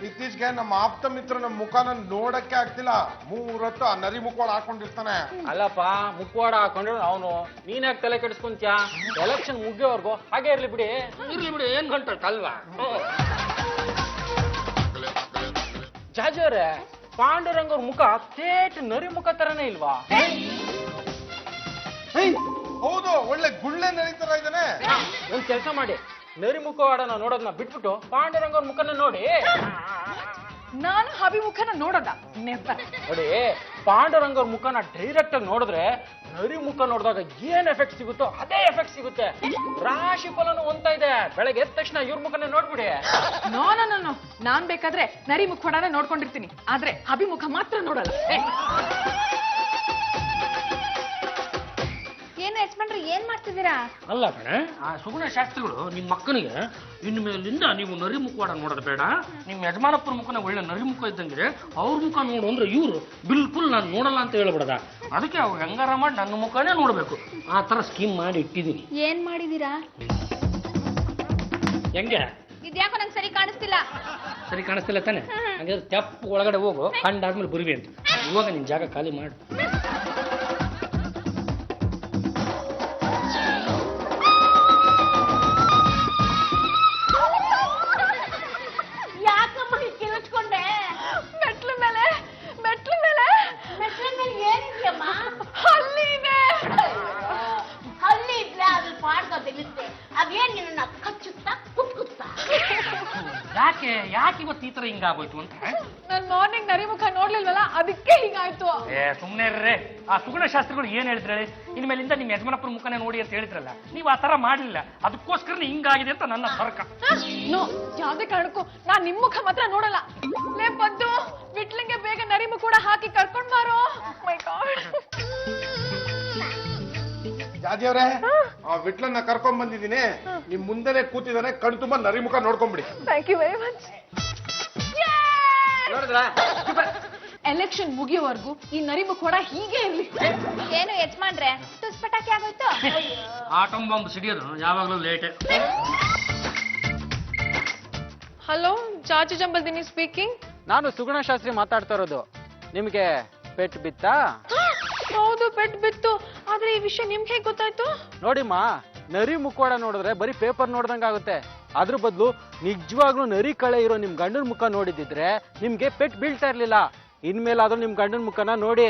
ಇತ್ತೀಚೆಗೆ ನಮ್ಮ ಆಪ್ತ ಮಿತ್ರನ ಮುಖನ ನೋಡಕ್ಕೆ ಆಗ್ತಿಲ್ಲ. 3 ಹೊತ್ತು ಆ ನರಿ ಮುಖವಾಡ ಹಾಕೊಂಡಿರ್ತಾನೆ. ಅಲ್ಲಪ್ಪ, ಮುಖವಾಡ ಹಾಕೊಂಡ್ರು ಅವನು. ನೀನ್ಯಾಕೆ ತಲೆ ಕೆಡಿಸ್ಕೊಂತ್ಯಾ? ಎಲೆಕ್ಷನ್ ಮುಗಿಯೋವರೆಗೂ ಹಾಗೆ ಇರ್ಲಿ ಬಿಡಿ. ಏನ್ ಗಂಟಲ್ವಾ? ಜಾಜಿಯವ್ರೆ, ಪಾಂಡುರಂಗವ್ರ ಮುಖ ತೇಟ್ ನರಿ ಮುಖ ತರನೇ ಇಲ್ವಾ? ಹೌದು, ಒಳ್ಳೆ ಗುಳ್ಳೆ ನರಿ ತರ ಇದ್ದಾನೆ. ಒಂದ್ ಕೆಲಸ ಮಾಡಿ, ನರಿ ಮುಖವಾಡನ ನೋಡೋದನ್ನ ಬಿಟ್ಬಿಟ್ಟು ಪಾಂಡುರಂಗವ್ರ ಮುಖನ ನೋಡಿ. ನಾನು ಹಬಿ ಮುಖನ ನೋಡೋದ ನೆವರ್. ನೋಡಿ, ಪಾಂಡುರಂಗವ್ರ ಮುಖನ ಡೈರೆಕ್ಟ್ ಆಗಿ ನೋಡಿದ್ರೆ ನರಿ ಮುಖ ನೋಡಿದಾಗ ಏನ್ ಎಫೆಕ್ಟ್ ಸಿಗುತ್ತೋ ಅದೇ ಎಫೆಕ್ಟ್ ಸಿಗುತ್ತೆ. ರಾಶಿ ಫಲನು ಹೊಂತ ಇದೆ. ಬೆಳಗ್ಗೆ ಎದ್ದ ತಕ್ಷಣ ಇವ್ರ ಮುಖನೇ ನೋಡ್ಬಿಡಿ. ನೋ, ನಾನ್ ಬೇಕಾದ್ರೆ ನರಿ ಮುಖವಾಡನ ನೋಡ್ಕೊಂಡಿರ್ತೀನಿ, ಆದ್ರೆ ಹಬಿ ಮುಖ ಮಾತ್ರ ನೋಡಲ್ಲ. ಏನು ಯಜಮಾನ್ರಿ, ಏನ್ ಮಾಡ್ತಿದ್ದೀರಾ? ಅಲ್ಲ ಕಣ, ಆ ಸುಗುಣ ಶಾಸ್ತ್ರಿಗಳು ನಿಮ್ಮ ಮಕ್ಕನಿಗೆ ಇನ್ನು ಮೇಲಿಂದ ನೀವು ನರಿ ಮುಖವಾಡ ನೋಡೋದು ಬೇಡ, ನಿಮ್ಮ ಯಜಮಾನಪ್ಪರ ಮುಖನ ಒಳ್ಳೆ ನರಿ ಮುಖ ಇದ್ದಂಗಿದೆ, ಅವ್ರ ಮುಖ ನೋಡು ಅಂದ್ರೆ ಇವರು ಬಿಲ್ಕುಲ್ ನಾನು ನೋಡಲ್ಲ ಅಂತ ಹೇಳ್ಬಿಡದ. ಅದಕ್ಕೆ ಅವ್ರು ಹೆಂಗಾರ ಮಾಡಿ ನನ್ನ ಮುಖನೇ ನೋಡ್ಬೇಕು, ಆ ತರ ಸ್ಕೀಮ್ ಮಾಡಿ ಇಟ್ಟಿದ್ದೀನಿ. ಏನ್ ಮಾಡಿದೀರಾ? ಹೆಂಗೆ? ಇದ್ಯಾಕೋ ನಂಗೆ ಸರಿ ಕಾಣಿಸ್ತಿಲ್ಲ. ಸರಿ ಕಾಣಿಸ್ತಿಲ್ಲ ತಾನೆ? ಹಾಗಾದ್ರೆ ತೆಪ್ಪ ಒಳಗಡೆ ಹೋಗು, ಕಂಡಾದ್ಮೇಲೆ ಬರುವಿ ಅಂತ. ಇವಾಗ ನಿನ್ ಜಾಗ ಖಾಲಿ ಮಾಡು. ಯಾಕಮ್ಮ ಕೇಳಿಸ್ಕೊಂಡೆ? ಮೆಟ್ಲ ಮೇಲೆ ಏನಿದ್ಯಮ್ಮ? ಹಲ್ಲಿ ಇದೆ. ಹಲ್ಲಿ ಇದ್ರೆ ಅದ್ರ ಪಾಡ್ಗ ತೆಗಿತ್ತೆ. ಅದೇನ್ ನಿನ್ನ ಕಚ್ಚುತ್ತಾ ಕುತ್ಕುತ್ತಾ? ಯಾಕೆ ಇವತ್ತು ಈ ತರ ಹಿಂಗಾಗೋಯ್ತು ಅಂತ? ನಾನ್ ಮಾರ್ನಿಂಗ್ ನರಿಮುಖ ನೋಡ್ಲಿಲ್ವಲ್ಲ, ಅದಕ್ಕೆ ಹೀಗಾಯ್ತು. ಸುಮ್ನೆ ಇರ್ರಿ. ಆ ಸುಗುಣ ಶಾಸ್ತ್ರಿಗಳು ಏನ್ ಹೇಳಿದ್ರೆ, ಇನ್ಮೇಲಿಂದ ನಿಮ್ ಯಜಮಾನಪ್ಪರ ಮುಖನೇ ನೋಡಿ ಅಂತ ಹೇಳಿದ್ರಲ್ಲ, ನೀವ್ ಆ ತರ ಮಾಡ್ಲಿಲ್ಲ, ಅದಕ್ಕೋಸ್ಕರ ಹಿಂಗಾಗಿದೆ ಅಂತ ನನ್ನ ತರ್ಕ. ನೋ, ಯಾವ್ದೇ ಕಾರಣಕ್ಕೂ ನಾನ್ ನಿಮ್ ಮುಖ ಮಾತ್ರ ನೋಡಲ್ಲ. ಲೇ ಪದ್ದು, ವಿಟ್ಲಿಂಗೆ ಬೇಗ ನರಿಮುಖ ಕೂಡ ಹಾಕಿ ಕರ್ಕೊಂಡ್ ಬಾರೋ. ಮೈ ಗಾಡ್. ಜಾಜಿಯವ್ರೆ, ಆ ವಿಟ್ಲನ್ನ ಕರ್ಕೊಂಡ್ ಬಂದಿದ್ದೀನಿ. ನಿಮ್ ಮುಂದೆನೆ ಕೂತಿದ್ದಾನೆ, ಕಣ್ ತುಂಬಾ ನರಿ ಮುಖ ನೋಡ್ಕೊಂಡ್ಬಿಡಿ. Thank you very much. ನೋಡಿದ್ರ? ಎಲೆಕ್ಷನ್ ಮುಗಿಯೋವರೆಗೂ ಈ ನರಿಮುಖ ಕೂಡ ಹೀಗೆ ಇರ್ಲಿ. ಏನು ಯಜಮಾನ್ರೆ, ತುಸ್ ಪಟಾಕಿ ಆಗೋಯ್ತು? ಆಟಂ ಬಾಂಬ್ ಸಿಡಿಯೋದು ಯಾವಾಗ್ಲೂ ಲೇಟ್. ಹಲೋ, ಜಾಜಿ ಜಂಬಲ್ದಿನಿ ಸ್ಪೀಕಿಂಗ್. ನಾನು ಸುಗುಣ ಶಾಸ್ತ್ರಿ ಮಾತಾಡ್ತಾ ಇರೋದು. ನಿಮ್ಗೆ ಪೆಟ್ ಬಿತ್ತಾ? ಹೌದು, ಪೆಟ್ ಬಿತ್ತು. ಆದ್ರೆ ಈ ವಿಷಯ ನಿಮ್ಗೆ ಹೇಗೆ ಗೊತ್ತಾಯ್ತು? ನೋಡಿಮ್ಮ, ನರಿ ಮುಖವಾಡ ನೋಡಿದ್ರೆ ಬರೀ ಪೇಪರ್ ನೋಡ್ದಂಗ ಆಗುತ್ತೆ. ಅದ್ರ ಬದಲು ನಿಜವಾಗ್ಲೂ ನರಿ ಕಳೆ ಇರೋ ನಿಮ್ ಗಂಡನ ಮುಖ ನೋಡಿದಿದ್ರೆ ನಿಮ್ಗೆ ಪೆಟ್ ಬೀಳ್ತಾ ಇರ್ಲಿಲ್ಲ. ಇನ್ಮೇಲಾದ್ರೂ ನಿಮ್ ಗಂಡನ ಮುಖನ ನೋಡಿ.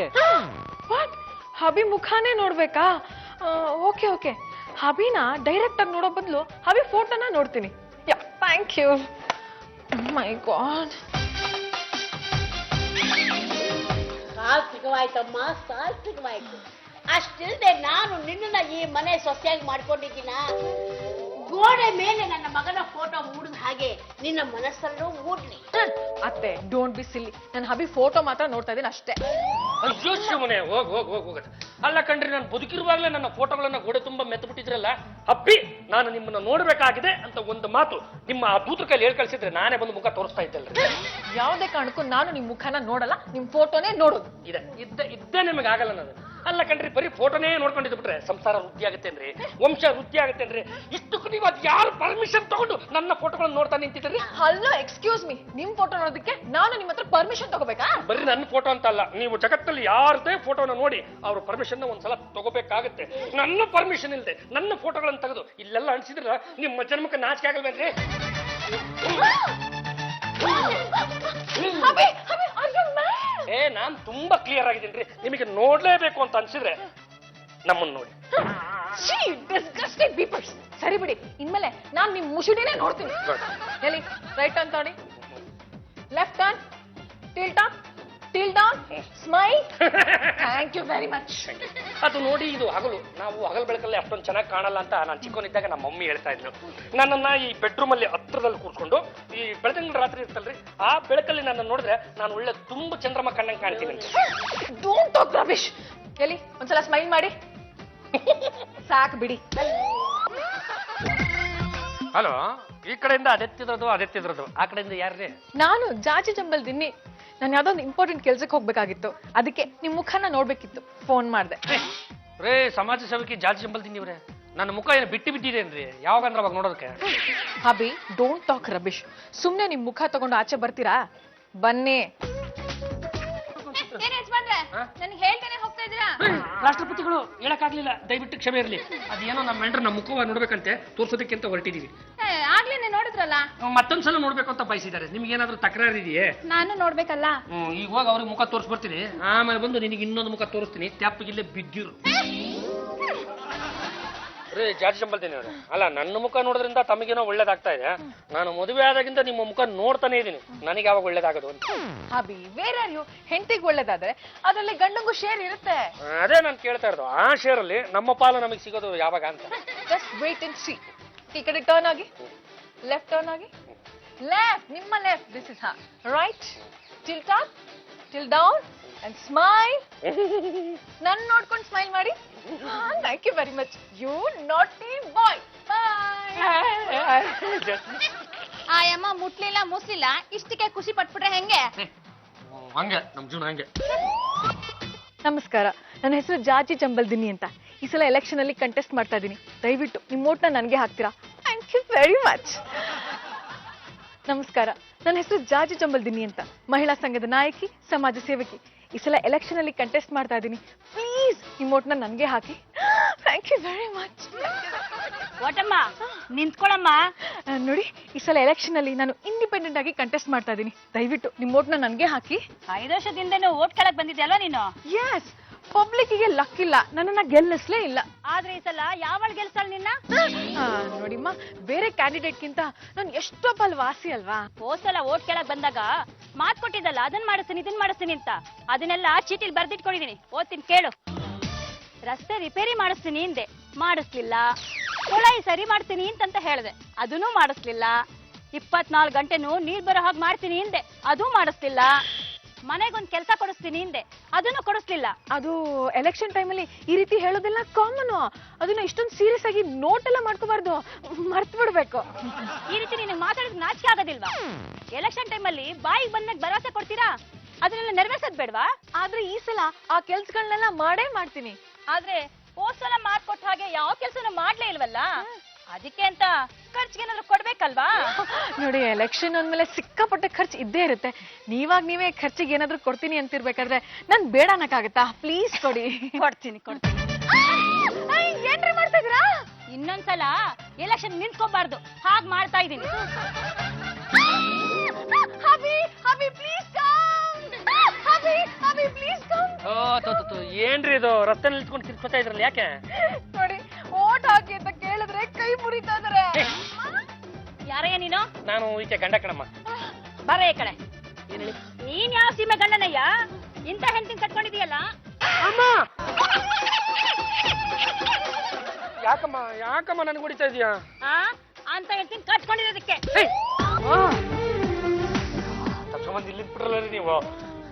ಹಬಿ ಮುಖಾನೇ ನೋಡ್ಬೇಕಾ? ಓಕೆ. ಹಬಿನ ಡೈರೆಕ್ಟ್ ಆಗಿ ನೋಡೋ ಬದಲು ಹಬಿ ಫೋಟೋನ ನೋಡ್ತೀನಿ. Ya, thank you. My God. ಸಾರ್ಥಕವಾಯ್ತಮ್ಮ, ಸಾರ್ಥಕವಾಯ್ತು. ಅಷ್ಟಿಲ್ದೆ ನಾನು ನಿನ್ನ ಈ ಮನೆ ಸೊಸೆಯಾಗಿ ಮಾಡ್ಕೊಂಡಿದ್ದೀನ. ಗೋಡೆ ಮೇಲೆ ನನ್ನ ಮಗನ ಫೋಟೋ ಮೂಡಿದ ಹಾಗೆ ನಿನ್ನ ಮನಸ್ಸಲ್ಲೂ ಮೂಡ್ಲಿ. ಅತ್ತೆ ಡೋಂಟ್ ಬಿ ಸಿಲ್ಲಿ. ನನ್ನ ಹಬಿ ಫೋಟೋ ಮಾತ್ರ ನೋಡ್ತಾ ಇದೀನಿ ಅಷ್ಟೇ. ಅಯ್ಯೋ ಶಿವನೇ, ಹೋಗ್ ಅಲ್ಲ ಕಣ್ರಿ, ನಾನು ಬದುಕಿರುವಾಗಲೇ ನನ್ನ ಫೋಟೋಗಳನ್ನ ಗೋಡೆ ತುಂಬಾ ಮೆತ್ತ ಬಿಟ್ಟಿದ್ರಲ್ಲ. ಅಪ್ಪಿ, ನಾನು ನಿಮ್ಮನ್ನ ನೋಡ್ಬೇಕಾಗಿದೆ ಅಂತ ಒಂದು ಮಾತು ನಿಮ್ಮ ಆ ದೂತರ ಕೈಲಿ ಹೇಳ್ ಕಳ್ಸಿದ್ರೆ ನಾನೇ ಬಂದು ಮುಖ ತೋರಿಸ್ತಾ ಇದ್ದಲ್ರಿ. ಯಾವುದೇ ಕಾರಣಕ್ಕೂ ನಾನು ನಿಮ್ ಮುಖನ ನೋಡಲ್ಲ, ನಿಮ್ ಫೋಟೋನೇ ನೋಡೋದು. ಇದ್ದೇ ನಿಮಗೆ ಆಗಲ್ಲ ನಾನು. ಅಲ್ಲ ಕಣ್ರಿ, ಬರೀ ಫೋಟೋನೇ ನೋಡ್ಕೊಂಡಿದ್ದು ಬಿಟ್ರೆ ಸಂಸಾರ ವೃದ್ಧಿ ಆಗುತ್ತೇನ್ರಿ, ವಂಶ ವೃದ್ಧಿ ಆಗುತ್ತೇನ್ರಿ? ಇಷ್ಟಕ್ಕೂ ನೀವು ಅದು ಯಾರು ಪರ್ಮಿಷನ್ ತಗೊಂಡು ನನ್ನ ಫೋಟೋಗಳನ್ನ ನೋಡ್ತಾ ನಿಂತಿದ್ರಿ? ಹಲೋ, ಎಕ್ಸ್ಕ್ಯೂಸ್ ಮೀ, ನಿಮ್ ಫೋಟೋ ನೋಡೋದಕ್ಕೆ ನಾನು ನಿಮ್ಮ ಹತ್ರ ಪರ್ಮಿಷನ್ ತಗೋಬೇಕಾ? ಬರೀ ನನ್ನ ಫೋಟೋ ಅಂತ ಅಲ್ಲ, ನೀವು ಜಗತ್ತಲ್ಲಿ ಯಾರದೇ ಫೋಟೋನ ನೋಡಿ ಅವ್ರ ಪರ್ಮಿಷನ್ ಒಂದ್ಸಲ ತಗೋಬೇಕಾಗುತ್ತೆ. ನನ್ನ ಪರ್ಮಿಷನ್ ಇಲ್ಲದೆ ನನ್ನ ಫೋಟೋಗಳನ್ನ ತೆಗೆದು ಇಲ್ಲೆಲ್ಲ ಅನ್ಸಿದ್ರ ನಿಮ್ಮ ಜನ್ಮಕ್ಕೆ ನಾಚಿಕೆ ಆಗಲ್ವೇನ್ರಿ? ನಾನ್ ತುಂಬಾ ಕ್ಲಿಯರ್ ಆಗಿದ್ದೀನಿ. ನಿಮಗೆ ನೋಡ್ಲೇಬೇಕು ಅಂತ ಅನ್ಸಿದ್ರೆ ನಮ್ಮನ್ನ ನೋಡಿ. ಸರಿ ಬಿಡಿ, ಇನ್ಮೇಲೆ ನಾನ್ ನಿಮ್ ಮುಸುಡಿನೇ ನೋಡ್ತೀನಿ. ಎಲ್ಲಿ ರೈಟ್ ಟರ್ನ್ ತಗೊಳ್ಳಿ, left turn, tilt down, smile. Thank you very much. ಅದು ನೋಡಿ, ಇದು ಹಗಲು. ನಾವು ಹಗಲು ಬೆಳಕಲ್ಲಿ ಅಷ್ಟೊಂದು ಚೆನ್ನಾಗಿ ಕಾಣಲ್ಲ ಅಂತ ನಾನು ಚಿಕ್ಕವನಿದ್ದಾಗ ನಮ್ಮ ಮಮ್ಮಿ ಹೇಳ್ತಾ ಇದ್ರು. ನನ್ನನ್ನ ಈ ಬೆಡ್ರೂಮ್ ಅಲ್ಲಿ ಹತ್ರದಲ್ಲಿ ಕೂರ್ಸ್ಕೊಂಡು ಈ ಬೆಳಕಿನ ರಾತ್ರಿ ಇರ್ತಲ್ರಿ, ಆ ಬೆಳಕಲ್ಲಿ ನನ್ನ ನೋಡಿದ್ರೆ ನಾನು ಒಳ್ಳೆ ತುಂಬಾ ಚಂದ್ರಮ ಕಣ್ಣಂಗೆ ಕಾಣ್ತೀನಿ ಅಂತ. Don't talk Ramesh. ಎಲ್ಲಿ ಒಂದ್ಸಲ ಸ್ಮೈಲ್ ಮಾಡಿ. ಸಾಕು ಬಿಡಿ. ಹಲೋ, ಈ ಕಡೆಯಿಂದ ಅದೆತ್ತಿದ್ರದು, ಆ ಕಡೆಯಿಂದ ಯಾರ್ರಿ? ನಾನು ಜಾಜಿ ಜಂಬಲ್ ದಿನ್ನಿ. ನಾನು ಯಾವ್ದೋ ಒಂದು ಇಂಪಾರ್ಟೆಂಟ್ ಕೆಲ್ಸಕ್ಕೆ ಹೋಗ್ಬೇಕಾಗಿತ್ತು, ಅದಕ್ಕೆ ನಿಮ್ ಮುಖನ ನೋಡ್ಬೇಕಿತ್ತು, ಫೋನ್ ಮಾಡ್ದೆ. ರೇ ಸಮಾಜ ಸೇವಕಿ ಜಾಜಿ ಜಂಬಲ್ ತಿಂದಿವ್ರೆ, ನನ್ನ ಮುಖ ಏನು ಬಿಟ್ಟಿದ್ದೇನ್ರಿ? ಯಾವಾಗಂದ್ರೆ ಅವಾಗ ನೋಡೋದಕ್ಕೆ. Abhi don't talk rubbish. ಸುಮ್ನೆ ನಿಮ್ ಮುಖ ತಗೊಂಡು ಆಚೆ ಬರ್ತೀರಾ? ಬನ್ನಿ. ಏನ್ ಯಜಮಾನ್ರೆ, ನನ್ಗೆ ಹೇಳ್ತಾನೆ ಹೋಗ್ತಾ ಇದ್ದೀರಾ? ರಾಷ್ಟ್ರಪತಿಗಳು ಹೇಳಕ್ಕಾಗ್ಲಿಲ್ಲ, ದಯವಿಟ್ಟು ಕ್ಷಮೆ ಇರಲಿ. ಅದೇನೋ ನಮ್ಮ ಮೆಂಡ್ರ ನಮ್ಮ ಮುಖವ ನೋಡ್ಬೇಕಂತೆ ತೋರ್ಸೋದಕ್ಕೆ ಅಂತ ಹೊರಟಿದೀವಿ. ಆಗ್ಲೇನೆ ನೋಡಿದ್ರಲ್ಲ, ಮತ್ತೊಂದ್ಸಲ ನೋಡ್ಬೇಕು ಅಂತ ಬಯಸಿದ್ದಾರೆ. ನಿಮ್ಗೆ ಏನಾದ್ರೂ ತಕರಾರು ಇದೆಯೇ? ನಾನು ನೋಡ್ಬೇಕಲ್ಲ. ಈಗ ಹೋಗಿ ಅವ್ರಿಗೆ ಮುಖ ತೋರಿಸ್ಬರ್ತೀನಿ, ಆಮೇಲೆ ಬಂದು ನಿನಗೆ ಇನ್ನೊಂದು ಮುಖ ತೋರಿಸ್ತೀನಿ. ತ್ಯಾಪಿಗಿಲ್ಲೇ ಬಿದ್ದಿರು. ರೇ ಜಾಜಿ ಜಂಬಲ್ತೀನಿ ಅವ್ರೆ, ಅಲ್ಲ ನನ್ನ ಮುಖ ನೋಡೋದ್ರಿಂದ ತಮಗೇನೋ ಒಳ್ಳೇದಾಗ್ತಾ ಇದೆ. ನಾನು ಮದುವೆ ಆದಾಗಿಂದ ನಿಮ್ಮ ಮುಖ ನೋಡ್ತಾನೆ ಇದ್ದೀನಿ, ನನಗೆ ಯಾವಾಗ ಒಳ್ಳೇದಾಗೋದು ಅಂತ. ಅಭಿ ಬೇರೆ ಹೆಂಡತಿಗೆ ಒಳ್ಳೇದಾದ್ರೆ ಅದರಲ್ಲಿ ಗಂಡಂಗೂ ಶೇರ್ ಇರುತ್ತೆ. ಅದೇ ನಾನು ಕೇಳ್ತಾ ಇರೋದು, ಆ ಶೇರ್ ಅಲ್ಲಿ ನಮ್ಮ ಪಾಲು ನಮಗೆ ಸಿಗೋದು ಯಾವಾಗ ಅಂತ. Just wait and see. ಈ ಕಡೆ ಟರ್ನ್ ಆಗಿ, ಲೆಫ್ಟ್ ಟರ್ನ್ ಆಗಿ, ಲೆಫ್ಟ್, ನಿಮ್ಮ left, this is right, tilt up, tilt down and smile. ನನ್ ನೋಡ್ಕೊಂಡು ಸ್ಮೈಲ್ ಮಾಡಿ. Thank you very much, you naughty boy. ಆ ಅಮ್ಮ ಮುಟ್ಲಿಲ್ಲ ಮುಸ್ಲಿಲ್ಲ, ಇಷ್ಟಕ್ಕೆ ಖುಷಿ ಪಟ್ಬಿಟ್ರೆ ಹೆಂಗೆ? ಹಂಗೆ ನಮ್ ಜೀವನ ಹಂಗೆ. ನಮಸ್ಕಾರ, ನನ್ನ ಹೆಸರು ಜಾಜಿ ಜಂಬಲ್ ದಿನ್ನಿ ಅಂತ. ಈ ಸಲ ಎಲೆಕ್ಷನ್ ಅಲ್ಲಿ ಕಂಟೆಸ್ಟ್ ಮಾಡ್ತಾ ಇದ್ದೀನಿ. ದಯವಿಟ್ಟು ನಿಮ್ಮ ಓಟ್ನ ನನಗೆ ಹಾಕ್ತೀರಾ? Thank you very much. ನಮಸ್ಕಾರ, ನನ್ನ ಹೆಸರು ಜಾಜಿ ಜಂಬಲ್ ದಿನ್ನಿ ಅಂತ, ಮಹಿಳಾ ಸಂಘದ ನಾಯಕಿ, ಸಮಾಜ ಸೇವಕಿ. ಈ ಸಲ ಎಲೆಕ್ಷನ್ ಅಲ್ಲಿ ಕಂಟೆಸ್ಟ್ ಮಾಡ್ತಾ ಇದ್ದೀನಿ. ಪ್ಲೀಸ್ ನಿಮ್ಮ ಓಟ್ನ ನನಗೆ ಹಾಕಿ. Thank you very much. ಓಟಮ್ಮ ನಿಂತ್ಕೊಳಮ್ಮ. ನೋಡಿ, ಈ ಸಲ ಎಲೆಕ್ಷನ್ ಅಲ್ಲಿ ನಾನು ಇಂಡಿಪೆಂಡೆಂಟ್ ಆಗಿ ಕಂಟೆಸ್ಟ್ ಮಾಡ್ತಾ ಇದ್ದೀನಿ. ದಯವಿಟ್ಟು ನಿಮ್ಮ ಓಟ್ನ ನನಗೆ ಹಾಕಿ. 5 ವರ್ಷದಿಂದ ಓಟ್ ಕೇಳಕ್ ಬಂದಿದ್ಯಲ್ವಾ ನೀನು? ಎಸ್, ಪಬ್ಲಿಕ್ಗೆ ಲಕ್ ಇಲ್ಲ, ನನ್ನನ್ನ ಗೆಲ್ಲಿಸ್ಲೇ ಇಲ್ಲ. ಆದ್ರೆ ಈ ಸಲ ಯಾವಳು ಗೆಲ್ಸಾಳ ನಿನ್ನ? ನೋಡಿಮ್ಮ, ಬೇರೆ ಕ್ಯಾಂಡಿಡೇಟ್ಗಿಂತ ನಾನು ಎಷ್ಟೋ ಬಲ್ ವಾಸಿ ಅಲ್ವಾ. ಹೋದ್ಸಲ ಓಟ್ ಕೇಳಕ್ ಬಂದಾಗ ಮಾತ್ ಕೊಟ್ಟಿದ್ದಲ್ಲ, ಅದನ್ನ ಮಾಡಿಸ್ತೀನಿ ಇದನ್ ಮಾಡಿಸ್ತೀನಿ ಅಂತ, ಅದನ್ನೆಲ್ಲ ಚೀಟಿಲ್ ಬರ್ದಿಟ್ಕೊಂಡಿದೀನಿ, ಓದ್ತೀನಿ ಕೇಳು. ರಸ್ತೆ ರಿಪೇರಿ ಮಾಡಿಸ್ತೀನಿ ಹಿಂದೆ, ಮಾಡಿಸ್ಲಿಲ್ಲ. ಕೊಳಾಯಿ ಸರಿ ಮಾಡ್ತೀನಿ ಅಂತ ಹೇಳ್ದೆ, ಅದನ್ನೂ ಮಾಡಿಸ್ಲಿಲ್ಲ. 24 ಗಂಟೆನೂ ನೀರ್ ಬರೋ ಹಾಗೆ ಮಾಡ್ತೀನಿ ಹಿಂದೆ, ಅದೂ ಮಾಡಿಸ್ಲಿಲ್ಲ. ಮನೆಗೊಂದ್ ಕೆಲಸ ಕೊಡಿಸ್ತೀನಿ ಹಿಂದೆ, ಅದನ್ನು ಕೊಡಿಸ್ಲಿಲ್ಲ. ಅದು ಎಲೆಕ್ಷನ್ ಟೈಮಲ್ಲಿ ಈ ರೀತಿ ಹೇಳೋದೆಲ್ಲ ಕಾಮನ್. ಅದನ್ನ ಇಷ್ಟೊಂದು ಸೀರಿಯಸ್ ಆಗಿ ನೋಟ್ ಎಲ್ಲ ಮಾಡ್ಕೋಬಾರ್ದು, ಮರ್ತು ಬಿಡ್ಬೇಕು. ಈ ರೀತಿ ನಿನಗೆ ಮಾತಾಡೋದು ನಾಚಿಕೆ ಆಗೋದಿಲ್ವಾ? ಎಲೆಕ್ಷನ್ ಟೈಮಲ್ಲಿ ಬಾಯಿಗೆ ಬಂದಾಗ ಭರವಸೆ ಕೊಡ್ತೀರಾ, ಅದನ್ನೆಲ್ಲ ನೆರವೇರ್ಸೋದ್ ಬೇಡವಾ? ಆದ್ರೆ ಈ ಸಲ ಆ ಕೆಲ್ಸಗಳನ್ನೆಲ್ಲ ಮಾಡೇ ಮಾಡ್ತೀನಿ. ಆದ್ರೆ ಹೋದ್ಸಲ ಮಾತ್ ಕೊಟ್ಟ ಹಾಗೆ ಯಾವ ಕೆಲ್ಸನೂ ಮಾಡ್ಲೇ ಇಲ್ವಲ್ಲ, ಅದಕ್ಕೆ ಅಂತ ಖರ್ಚಿಗೆ ಏನಾದ್ರು ಕೊಡ್ಬೇಕಲ್ವಾ? ನೋಡಿ, ಎಲೆಕ್ಷನ್ ಅಂದ್ಮೇಲೆ ಸಿಕ್ಕಾಪಟ್ಟೆ ಖರ್ಚು ಇದ್ದೇ ಇರುತ್ತೆ. ನೀವೇ ಖರ್ಚಿಗೆ ಏನಾದ್ರು ಕೊಡ್ತೀನಿ ಅಂತಿರ್ಬೇಕಾದ್ರೆ ನನ್ ಬೇಡ ಅನ್ನಕ್ಕಾಗತ್ತಾ? ಪ್ಲೀಸ್ ಕೊಡಿ. ಕೊಡ್ತೀನಿ. ಏನ್ರಿ ಮಾಡ್ತಾ ಇದೀರಾ? ಇನ್ನೊಂದ್ಸಲ ಎಲೆಕ್ಷನ್ ನಿಂತ್ಕೋಬಾರ್ದು, ಹಾಗ್ ಮಾಡ್ತಾ ಇದೀನಿ. ಏನ್ರಿ ಇದು? ರಸ್ತೆ ನಿಲ್ತ್ಕೊಂಡು ಕಿರ್ಚ್ಕೊತಾ ಇದ್ರಲ್ಲ, ಯಾಕೆ? ನೋಡಿ, ಓಟ್ ಹಾಕಿ ಅಂತ ಕೇಳಿದ್ರೆ ಕೈ ಮುರಿತಾ ಇದಾರೆ. ಯಾರಯ್ಯ ನೀನು? ನಾನು ಈಕೆ ಗಂಡ ಕಣಮ್ಮ. ಬರ ಈ ಕಡೆ. ನೀನ್ ಯಾವ ಸೀಮೆ ಗಂಡನಯ್ಯ? ಇಂಥ ಹೆಂಡತಿನ ಕಟ್ಕೊಂಡಿದೀಯಲ್ಲ. ಯಾಕಮ್ಮ ನನಗೆ ಹೊಡಿತಾ ಇದೀಯಾ? ಅಂತ ಹೇಳ್ತೀನಿ ಕಟ್ಕೊಂಡಿರೋದಕ್ಕೆ. ತಕ್ಷಣ ಇಲ್ಲಿ ಬಿಟ್ರಲ್ಲ ನೀವು.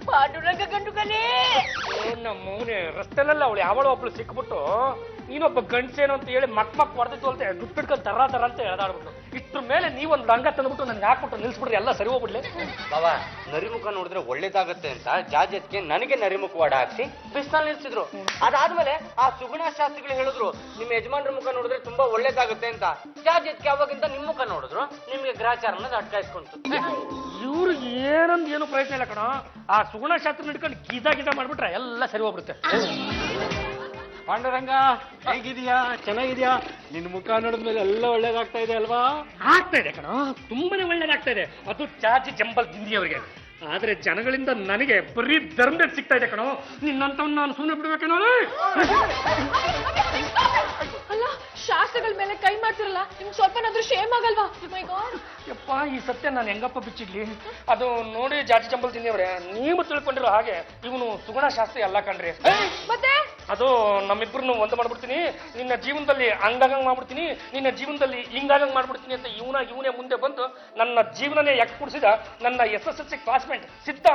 ಪಾಂಡುರಂಗ ಗಂಡುಗಲೇ ನಮ್ಮನೆ ರಸ್ತೆಲೆಲ್ಲ ಅವಳು ಯಾವಳು ಒಬ್ಳು ಸಿಕ್ಬಿಟ್ಟು ನೀನೊಬ್ಬ ಗಂಡ್ಸೇನು ಅಂತ ಹೇಳಿ ಮಕ್ ಹೊಡೆದಿತ್ತು ಅಂತ ದುಡ್ಡು ತರ ಅಂತ ಎಳ್ದಾಡ್ಬಿಟ್ಟು ಇಷ್ಟ್ರ ಮೇಲೆ ನೀವೊಂದು ರಂಗ ತಂದ್ಬಿಟ್ಟು ನನ್ಗೆ ಹಾಕ್ಬಿಟ್ಟು ನಿಲ್ಸ್ಬಿಡ್ರಿ ಎಲ್ಲ ಸರಿ ಹೋಗ್ಬಿಡ್ಲಿ. ಬಾಬಾ ನರಿಮುಖ ನೋಡಿದ್ರೆ ಒಳ್ಳೇದಾಗತ್ತೆ ಅಂತ ಜಾಜತ್ಗೆ ನನಗೆ ನರಿಮುಖ ವಾಡ ಹಾಕ್ಸಿ ಬಿಸ್ನಲ್ಲಿ ನಿಲ್ಸಿದ್ರು. ಅದಾದ್ಮೇಲೆ ಆ ಸುಗುಣ ಶಾಸ್ತ್ರಿಗಳು ಹೇಳಿದ್ರು ನಿಮ್ಮ ಯಜಮಾನ್ರ ಮುಖ ನೋಡಿದ್ರೆ ತುಂಬಾ ಒಳ್ಳೇದಾಗುತ್ತೆ ಅಂತ. ಜಾಜತ್ಗೆ ಅವಾಗಿಂತ ನಿಮ್ ಮುಖ ನೋಡಿದ್ರು ನಿಮ್ಗೆ ಗ್ರಾಚಾರನ ಅಟ್ಕಾಯಿಸ್ಕೊಂತು. ಇವ್ರು ಏನಂದ್ ಏನು ಪ್ರಯತ್ನ ಇಲ್ಲ ಕಣ. ಆ ಸುಗುಣ ಶಾಸ್ತ್ರ ಹಿಡ್ಕೊಂಡು ಗೀತಾ ಮಾಡ್ಬಿಟ್ರೆ ಎಲ್ಲ ಸರಿ ಹೋಗ್ಬಿಡುತ್ತೆ. ಪಾಂಡುರಂಗ ಹೇಗಿದ್ಯಾ? ಚೆನ್ನಾಗಿದ್ಯಾ? ನಿನ್ ಮುಖ ನೋಡಿದ್ಮೇಲೆ ಎಲ್ಲ ಒಳ್ಳೇದಾಗ್ತಾ ಇದೆ ಅಲ್ವಾ? ಆಗ್ತಾ ಇದೆ ಕಣ, ತುಂಬಾನೇ ಒಳ್ಳೇದಾಗ್ತಾ ಇದೆ. ಅದು ಚಾಚಿ ಚಂಬಲ್ ದಿಂದಿ ಅವರಿಗೆ. ಆದ್ರೆ ಜನಗಳಿಂದ ನನಗೆ ಬರೀ ಧರ್ಮದಲ್ಲಿ ಸಿಗ್ತಾ ಇದೆ ಕಣೋ. ನಿನ್ನಂತವ್ ನಾನು ಸುಮ್ಮನೆ ಬಿಡ್ಬೇಕೇನೋ. ಅಲ್ಲ, ಶಾಸ್ತ್ರಗಳ ಮೇಲೆ ಕೈ ಮಾಡ್ತಿರಲ್ಲ, ನಿಮ್ಗೆ ಸ್ವಲ್ಪನಾದ್ರೂ ಶೇಮ್ ಆಗಲ್ವಾ? ಯಪ್ಪ, ಈ ಸತ್ಯ ನಾನು ಹೆಂಗಪ್ಪ ಬಿಚ್ಚಿಡ್ಲಿ? ಅದು ನೋಡಿ ಜಾತಿ ಚಂಬಲ್ ತಿಂದಿವ್ರೆ, ನೀವು ತಿಳ್ಕೊಂಡಿರೋ ಹಾಗೆ ಇವನು ಸುಗುಣ ಶಾಸ್ತ್ರಿ ಅಲ್ಲ ಕಣ್ರಿ. ಮತ್ತೆ ಅದು ನಮ್ಮಿಬ್ರನ್ನು ಒಂದು ಮಾಡ್ಬಿಡ್ತೀನಿ, ನಿನ್ನ ಜೀವನದಲ್ಲಿ ಹಂಗಾಗಂಗ್ ಮಾಡ್ಬಿಡ್ತೀನಿ, ನಿನ್ನ ಜೀವನದಲ್ಲಿ ಹಿಂಗಾಗಂಗ್ ಮಾಡ್ಬಿಡ್ತೀನಿ ಅಂತ ಇವನೇ ಮುಂದೆ ಬಂದು ನನ್ನ ಜೀವನನೇ ಯಾಕೆ ಕುಡಿಸಿದ ನನ್ನ SSLC ಕ್ಲಾಸ್ಮೇಟ್ ಸಿದ್ಧ.